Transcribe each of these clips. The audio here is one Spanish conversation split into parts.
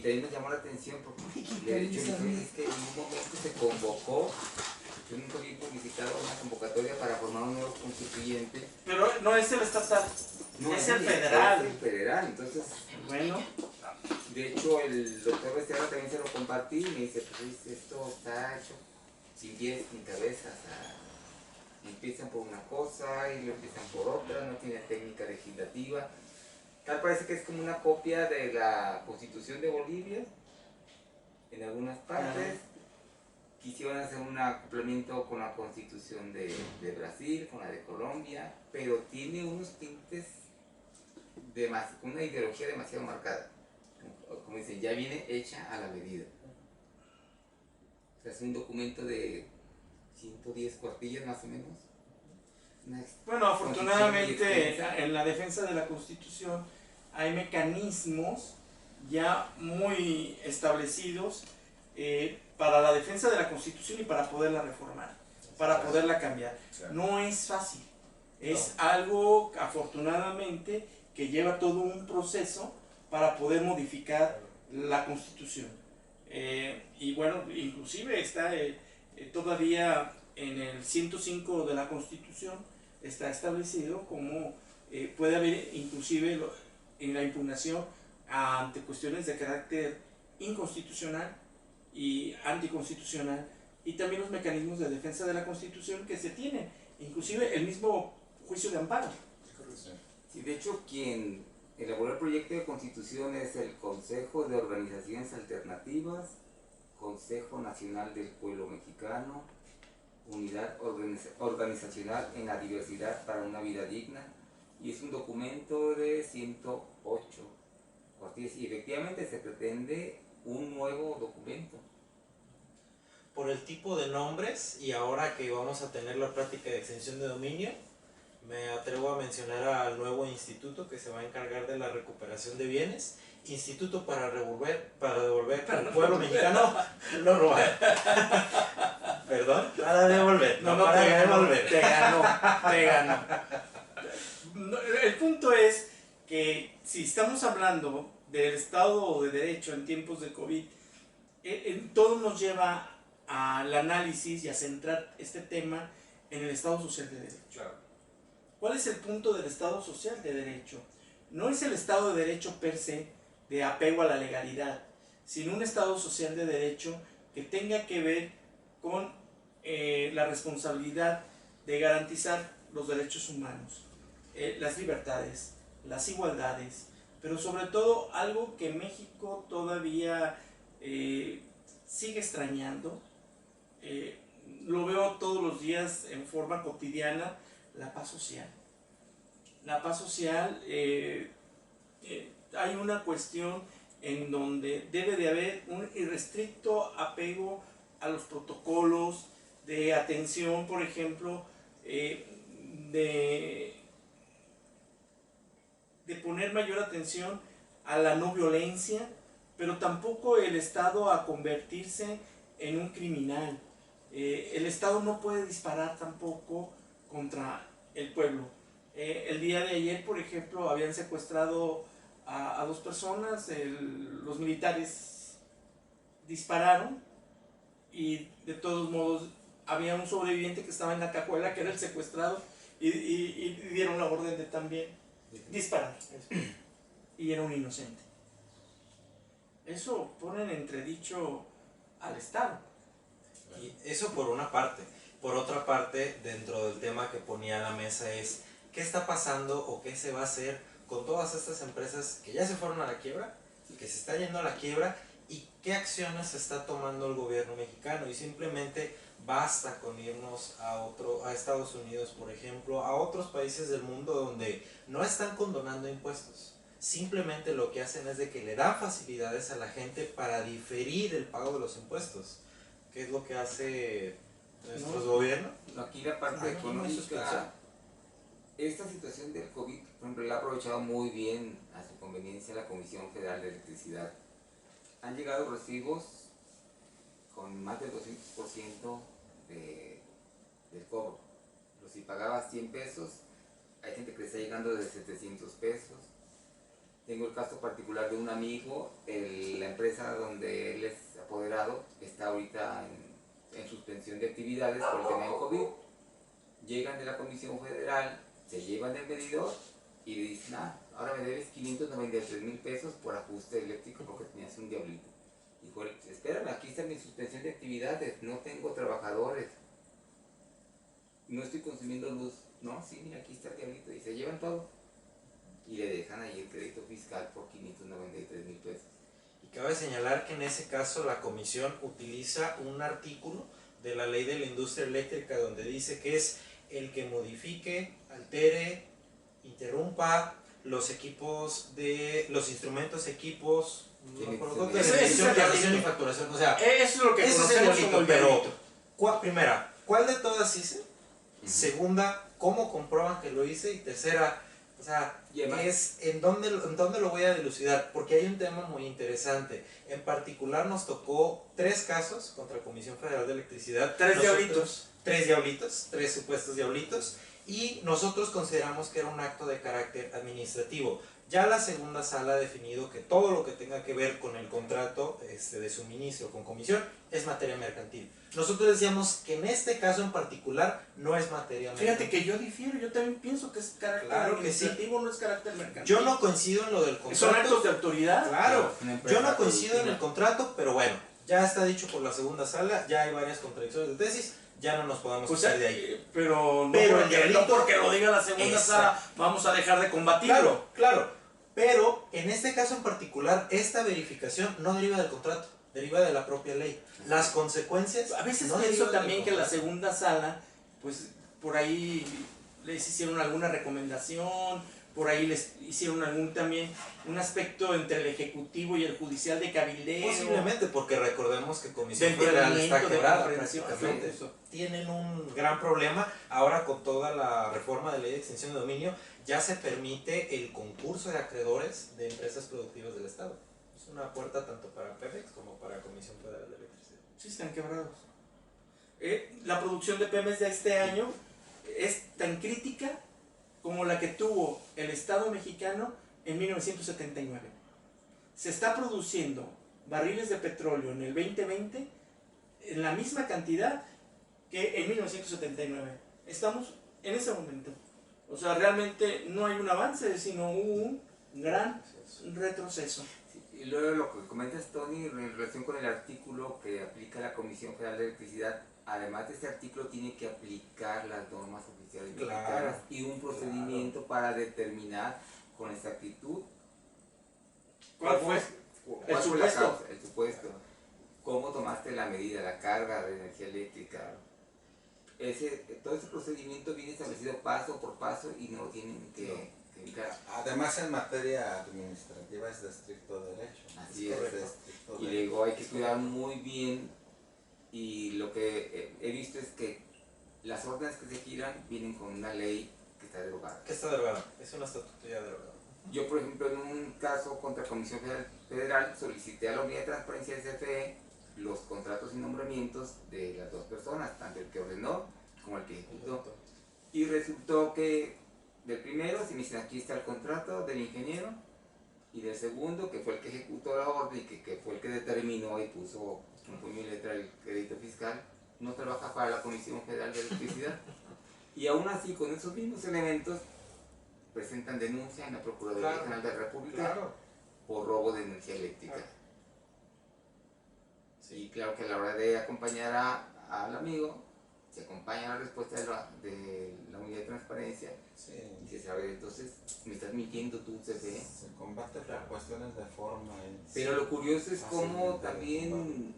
también me llamó la atención porque le he dicho es que en un momento se convocó, yo nunca vi publicitado una convocatoria para formar un nuevo constituyente. Pero no es el estatal, no, es el federal. Es el federal, entonces... Bueno. De hecho, el doctor Becerra también se lo compartí y me dice, pues esto está hecho sin pies ni cabeza, o sea, empiezan por una cosa y lo empiezan por otra, no tiene técnica legislativa. Tal parece que es como una copia de la Constitución de Bolivia, en algunas partes. Quisieron hacer un acoplamiento con la Constitución de Brasil, con la de Colombia, pero tiene unos tintes, una ideología demasiado marcada. Como dicen, ya viene hecha a la medida. O sea, es un documento de 110 cuartillas más o menos. Bueno, afortunadamente en la defensa de la Constitución hay mecanismos ya muy establecidos para la defensa de la Constitución y para poderla reformar, para poderla cambiar. No es fácil, es algo afortunadamente que lleva todo un proceso para poder modificar la Constitución. Y bueno, inclusive está todavía en el 105 de la Constitución, está establecido como puede haber inclusive en la impugnación ante cuestiones de carácter inconstitucional y anticonstitucional, y también los mecanismos de defensa de la Constitución que se tienen, inclusive el mismo juicio de amparo. Sí, de hecho, quien elaboró el proyecto de Constitución es el Consejo de Organizaciones Alternativas, Consejo Nacional del Pueblo Mexicano, Unidad Organizacional en la Diversidad para una Vida Digna, y es un documento de 108 cuartillas, y efectivamente se pretende un nuevo documento. Por el tipo de nombres, y ahora que vamos a tener la práctica de extensión de dominio, me atrevo a mencionar al nuevo instituto que se va a encargar de la recuperación de bienes. Instituto para devolver al pueblo mexicano, no robar. Perdón, para devolver, no para devolver. Te ganó. El punto es que si estamos hablando del Estado de Derecho en tiempos de COVID, todo nos lleva al análisis y a centrar este tema en el Estado Social de Derecho. Claro. ¿Cuál es el punto del Estado Social de Derecho? No es el Estado de Derecho per se, de apego a la legalidad, sino un Estado Social de Derecho que tenga que ver con la responsabilidad de garantizar los derechos humanos, las libertades, las igualdades, pero sobre todo algo que México todavía sigue extrañando, lo veo todos los días en forma cotidiana, la paz social. La paz social, hay una cuestión en donde debe de haber un irrestricto apego a los protocolos de atención, por ejemplo, de poner mayor atención a la no violencia, pero tampoco el Estado a convertirse en un criminal. El Estado no puede disparar tampoco contra el pueblo. El día de ayer, por ejemplo, habían secuestrado a 2 personas, los militares dispararon y de todos modos había un sobreviviente que estaba en la cajuela, que era el secuestrado, y dieron la orden de también disparar, y era un inocente. Eso pone en entredicho al Estado. Y eso por una parte. Por otra parte, dentro del tema que ponía a la mesa es ¿qué está pasando o qué se va a hacer con todas estas empresas que ya se fueron a la quiebra y que se está yendo a la quiebra, y qué acciones está tomando el gobierno mexicano? Y simplemente basta con irnos a Estados Unidos, por ejemplo, a otros países del mundo donde no están condonando impuestos. Simplemente lo que hacen es de que le dan facilidades a la gente para diferir el pago de los impuestos. ¿Qué es lo que hace nuestro gobierno? Aquí la parte económica, esta situación del COVID, por ejemplo, la ha aprovechado muy bien a su conveniencia la Comisión Federal de Electricidad. Han llegado recibos con más del 200% del cobro. Si pagabas 100 pesos, hay gente que le está llegando de 700 pesos. Tengo el caso particular de un amigo, la empresa donde él es apoderado está ahorita en suspensión de actividades por el tema del COVID. Llegan de la Comisión Federal, se llevan el medidor y le dicen, ahora me debes 593,000 pesos por ajuste eléctrico porque tenías un diablito. Dijo, espérame, aquí está mi suspensión de actividades, no tengo trabajadores, no estoy consumiendo luz. No, sí, mira, aquí está el diablito. Y se llevan todo y le dejan ahí el crédito fiscal por 593,000 pesos. Y cabe señalar que en ese caso la comisión utiliza un artículo de la ley de la industria eléctrica donde dice que es el que modifique, altere, interrumpa los equipos los instrumentos, equipos, Sí, no me acuerdo sí, cuánto, de ese es revisión, el de revisión y delito. facturación. O sea, Eso es lo que ese es el conocemos delito, como el pero delito. primera, ¿cuál de todas hice? Segunda, ¿cómo comprueban que lo hice? Y tercera, o sea, Y además, ¿en dónde lo voy a dilucidar? Porque hay un tema muy interesante. En particular nos tocó 3 casos contra Comisión Federal de Electricidad. 3 diablitos. 3 diablitos, 3 supuestos diablitos. Y nosotros consideramos que era un acto de carácter administrativo. Ya la segunda sala ha definido que todo lo que tenga que ver con el contrato de suministro con comisión es materia mercantil. Nosotros decíamos que en este caso en particular no es materia mercantil. Fíjate que yo difiero, yo también pienso que es carácter Claro que sí. administrativo, no es carácter mercantil. Yo no coincido en lo del contrato. ¿Son actos de autoridad? Claro, una empresa yo no coincido en productiva. el contrato, pero bueno, ya está dicho por la segunda sala, ya hay varias contradicciones de tesis, ya no nos podemos Pues, salir de ahí. pero no, Pero el porque, diablito- no porque lo diga la segunda Exacto. sala, vamos a dejar de combatirlo. Claro, claro, pero en este caso en particular, esta verificación no deriva del contrato, deriva de la propia ley. Las consecuencias... A veces no pienso derivan también del que la contrato. segunda sala, pues por ahí les hicieron alguna recomendación, por ahí les hicieron también un aspecto entre el ejecutivo y el judicial de cabildeo. Posiblemente, porque recordemos que Comisión De Federal está entendimiento, de quebrada comprensión, prácticamente. eso. Tienen un gran problema. Ahora con toda la reforma de ley de extinción de dominio, ya se permite el concurso de acreedores de empresas productivas del Estado. Es una puerta tanto para Pemex como para Comisión Federal de Electricidad. Sí, están quebrados. La producción de Pemex de este año es tan crítica como la que tuvo el Estado mexicano en 1979. Se está produciendo barriles de petróleo en el 2020 en la misma cantidad que en 1979. Estamos en ese momento. O sea, realmente no hay un avance, sino un gran retroceso. Sí, y luego lo que comentas, Tony, en relación con el artículo que aplica la Comisión Federal de Electricidad, además de este artículo tiene que aplicar las normas oficiales mexicanas y un procedimiento para determinar con exactitud ¿Cuál fue? cuál fue la causa, el supuesto, cómo tomaste la medida, la carga de energía eléctrica. Todo ese procedimiento viene establecido paso por paso y no lo tienen que indicar. Además, en materia administrativa es de estricto derecho. Así es. de estricto Y derecho. luego hay que cuidar muy bien, y lo que he visto es que las órdenes que se giran vienen con una ley que está derogada. ¿Qué está derogado? Es un estatuto ya derogado. Yo, por ejemplo, en un caso contra Comisión Federal solicité a la Unidad de Transparencia de CFE los contratos y nombramientos de las 2 personas, tanto el que ordenó como el que ejecutó. Y resultó que del primero, si me dicen aquí está el contrato del ingeniero, y del segundo, que fue el que ejecutó la orden y que fue el que determinó y puso con puño y letra el crédito fiscal, no trabaja para la Comisión Federal de Electricidad. Y aún así, con esos mismos elementos, presentan denuncia en la Procuraduría Claro, General de la República Claro. por robo de energía eléctrica. Claro. Y claro que a la hora de acompañar al amigo, se acompaña la respuesta de la Unidad de Transparencia Sí, y se sabe, entonces me estás mintiendo tú, CFE. se combate por cuestiones de forma. Pero lo curioso es cómo fácilmente de también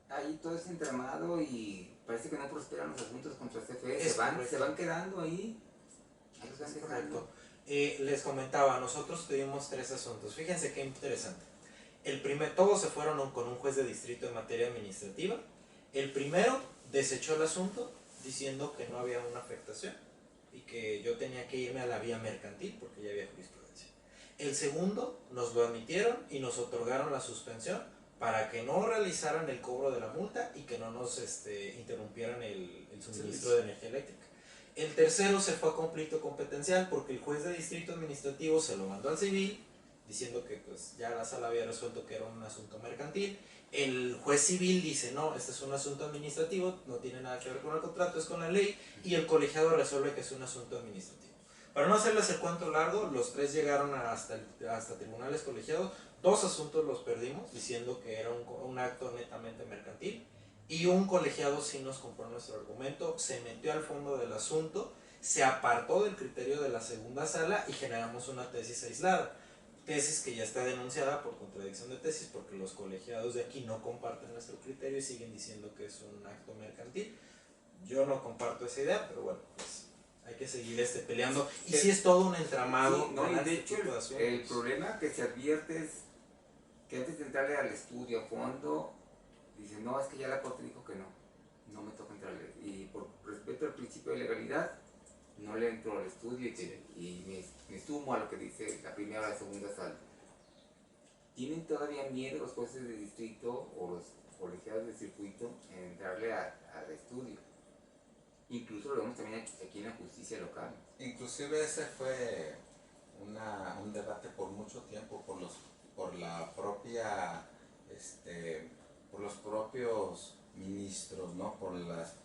hay todo ese entramado y parece que no prosperan los asuntos contra CFE, Es se van correcto. quedando ahí. Ahí los van Es dejando. correcto. Les comentaba, nosotros tuvimos 3 asuntos. Fíjense qué interesante. Todos se fueron con un juez de distrito en materia administrativa. El primero desechó el asunto diciendo que no había una afectación y que yo tenía que irme a la vía mercantil porque ya había jurisprudencia. El segundo nos lo admitieron y nos otorgaron la suspensión para que no realizaran el cobro de la multa y que no nos interrumpieran el suministro de energía eléctrica. El tercero se fue a conflicto competencial porque el juez de distrito administrativo se lo mandó al civil, diciendo que pues ya la sala había resuelto que era un asunto mercantil. El juez civil dice, no, este es un asunto administrativo, no tiene nada que ver con el contrato, es con la ley, y el colegiado resuelve que es un asunto administrativo. Para no hacerles el cuento largo, los tres llegaron hasta tribunales colegiados, 2 asuntos los perdimos, diciendo que era un acto netamente mercantil, y un colegiado sí nos compró nuestro argumento, se metió al fondo del asunto, se apartó del criterio de la segunda sala y generamos una tesis aislada. Tesis que ya está denunciada por contradicción de tesis porque los colegiados de aquí no comparten nuestro criterio y siguen diciendo que es un acto mercantil. Yo no comparto esa idea, pero bueno, pues hay que seguir peleando. Y sí es todo un entramado. Sí, no, y de hecho el el problema que se advierte es que antes de entrarle al estudio a fondo, dicen, no, es que ya la corte dijo que no, no me toca entrarle. Y por respeto al principio de legalidad, no le entro al estudio y me sumo a lo que dice la primera o la segunda sala. ¿Tienen todavía miedo los jueces de distrito o los colegiados de circuito en entrarle al estudio? Incluso lo vemos también aquí en la justicia local. Inclusive ese fue un debate por mucho tiempo por la propia, por los propios ministros, ¿no? Por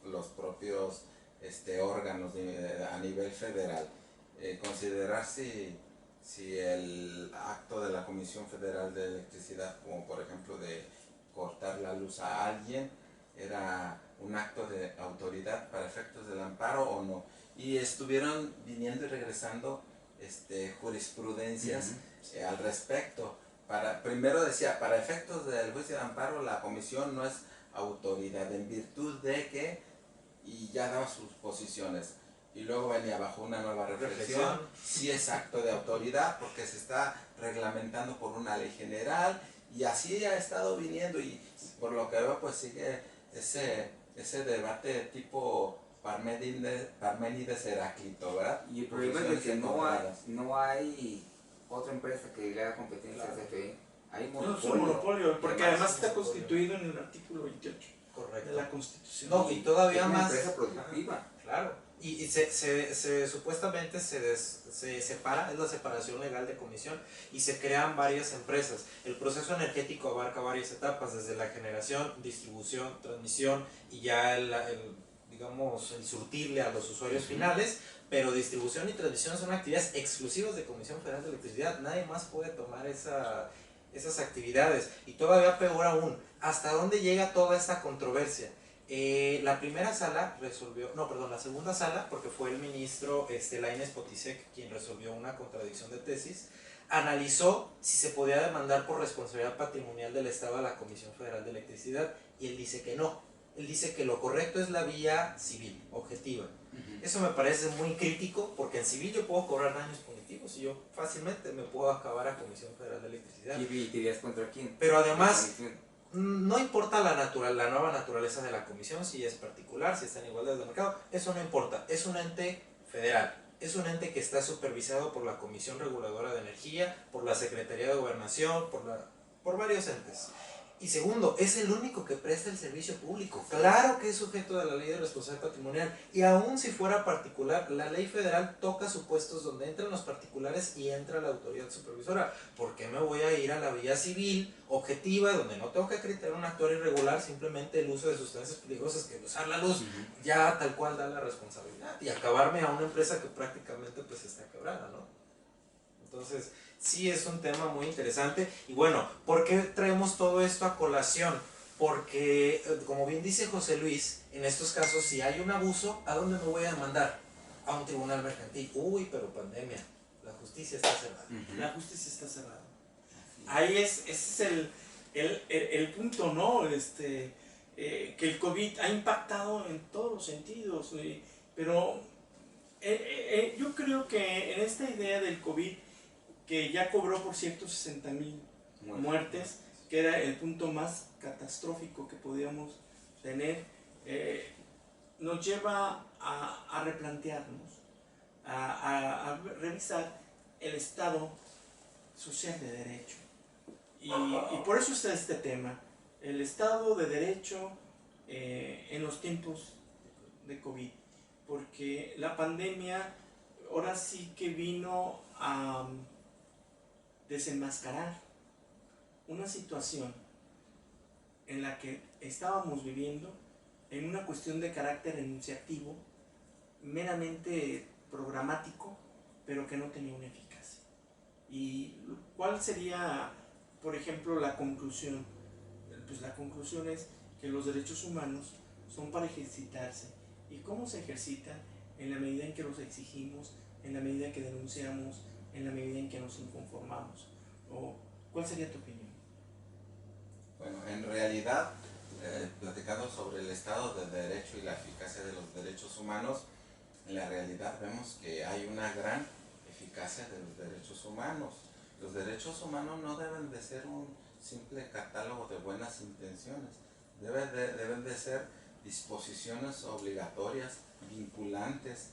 los propios órganos a nivel federal. Considerar si el acto de la Comisión Federal de Electricidad, como por ejemplo de cortar la luz a alguien, era un acto de autoridad para efectos del amparo o no. Y estuvieron viniendo y regresando jurisprudencias al respecto. Primero decía, para efectos del juicio de amparo, la comisión no es autoridad, en virtud de que, y ya daba sus posiciones. Y luego venía bajo una nueva reflexión, si es acto de autoridad, porque se está reglamentando por una ley general, y así ha estado viniendo, y por lo que veo, pues sigue ese debate tipo Parménides Heráclito, ¿verdad? Y el problema es de que no hay otra empresa que le haga competencia a CFE. Hay No, es monopolio. un monopolio, porque además está monopolio. constituido en el artículo 28 Correcto. de la Constitución. No, y todavía es una más. empresa productiva. Claro. Y supuestamente se separa, es la separación legal de comisión, y se crean varias empresas. El proceso energético abarca varias etapas, desde la generación, distribución, transmisión y ya digamos, el surtirle a los usuarios finales, pero distribución y transmisión son actividades exclusivas de Comisión Federal de Electricidad, nadie más puede tomar esas actividades. Y todavía peor aún, ¿hasta dónde llega toda esta controversia? La primera sala resolvió, no, perdón, la segunda sala, porque fue el ministro Lainez Potisek quien resolvió una contradicción de tesis, analizó si se podía demandar por responsabilidad patrimonial del Estado a la Comisión Federal de Electricidad, y él dice que no. Él dice que lo correcto es la vía civil, objetiva. Eso me parece muy crítico, porque en civil yo puedo cobrar daños punitivos y yo fácilmente me puedo acabar a Comisión Federal de Electricidad. ¿Y te irías contra quién? Pero además, no importa la nueva naturaleza de la comisión, si es particular, si está en igualdad de mercado, eso no importa. Es un ente federal, es un ente que está supervisado por la Comisión Reguladora de Energía, por la Secretaría de Gobernación, por varios entes. Y segundo, es el único que presta el servicio público. Claro que es sujeto de la ley de responsabilidad patrimonial, y aun si fuera particular, la ley federal toca supuestos donde entran los particulares y entra la autoridad supervisora. ¿Por qué me voy a ir a la vía civil, objetiva, donde no tengo que acreditar un actuar irregular, simplemente el uso de sustancias peligrosas, que usar la luz ya tal cual da la responsabilidad, y acabarme a una empresa que prácticamente pues está quebrada, ¿no? Entonces, sí es un tema muy interesante. Y bueno, ¿por qué traemos todo esto a colación? Porque, como bien dice José Luis, en estos casos, si hay un abuso, ¿a dónde me voy a demandar? A un tribunal mercantil. Uy, pero pandemia, la justicia está cerrada. La justicia está cerrada. Ahí ese es el punto, ¿no? Que el COVID ha impactado en todos los sentidos, pero yo creo que en esta idea del COVID, que ya cobró, por cierto, 60,000 muertes, que era el punto más catastrófico que podíamos tener, nos lleva a replantearnos, a revisar el Estado social de derecho. Y por eso está este tema, el Estado de Derecho en los tiempos de COVID. porque la pandemia ahora sí que vino a desenmascarar una situación en la que estábamos viviendo en una cuestión de carácter enunciativo, meramente programático, pero que no tenía una eficacia. ¿Y cuál sería, por ejemplo, la conclusión? Pues la conclusión es que los derechos humanos son para ejercitarse. ¿Y cómo se ejercitan? En la medida en que los exigimos, en la medida en que denunciamos, en la medida en que nos inconformamos. ¿O cuál sería tu opinión? Bueno, en realidad, platicando sobre el Estado de Derecho y la eficacia de los derechos humanos, en la realidad vemos que hay una gran eficacia de los derechos humanos. Los derechos humanos no deben de ser un simple catálogo de buenas intenciones, deben de ser disposiciones obligatorias, vinculantes.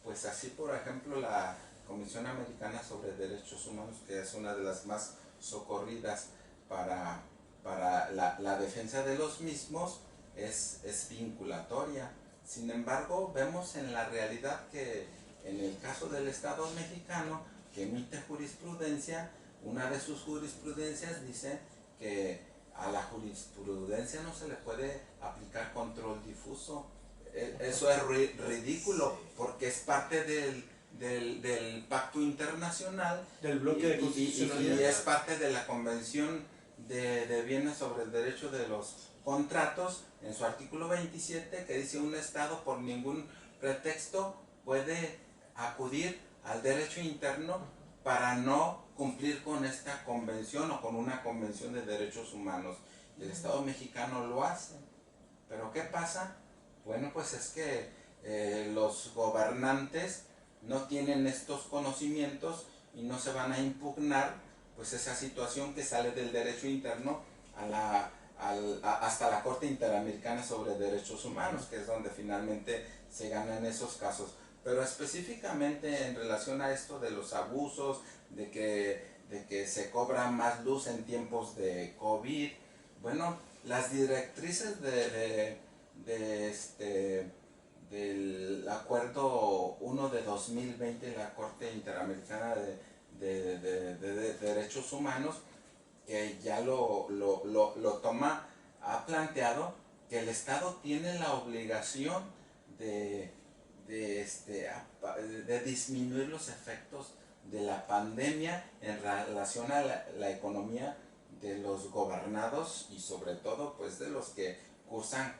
Pues así, por ejemplo, la Comisión Americana sobre Derechos Humanos, que es una de las más socorridas para la defensa de los mismos, es vinculatoria. Sin embargo, vemos en la realidad que en el caso del Estado mexicano, que emite jurisprudencia, una de sus jurisprudencias dice que a la jurisprudencia no se le puede aplicar control difuso. Eso es ridículo, porque es parte del pacto internacional, Del bloque de constitucionalidad. y es parte de la Convención de Viena sobre el derecho de los contratos, en su artículo 27, que dice: un Estado por ningún pretexto puede acudir al derecho interno para no cumplir con esta convención o con una convención de derechos humanos. Y el Estado mexicano lo hace. ¿Pero qué pasa? Bueno, pues es que los gobernantes no tienen estos conocimientos y no se van a impugnar pues esa situación que sale del derecho interno hasta la Corte Interamericana sobre Derechos Humanos, que es donde finalmente se ganan esos casos. Pero específicamente en relación a esto de los abusos, de que se cobra más luz en tiempos de COVID, bueno, las directrices del Acuerdo 1 de 2020 de la Corte Interamericana de Derechos Humanos, que ya lo toma, ha planteado que el Estado tiene la obligación de disminuir los efectos de la pandemia en relación a la economía de los gobernados y sobre todo pues de los que cursan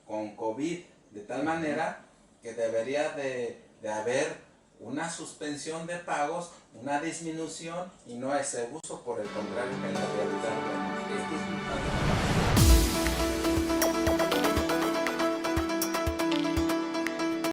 con COVID, de tal manera que debería de haber una suspensión de pagos, una disminución y no ese uso, por el contrario, que en la realidad Es que es un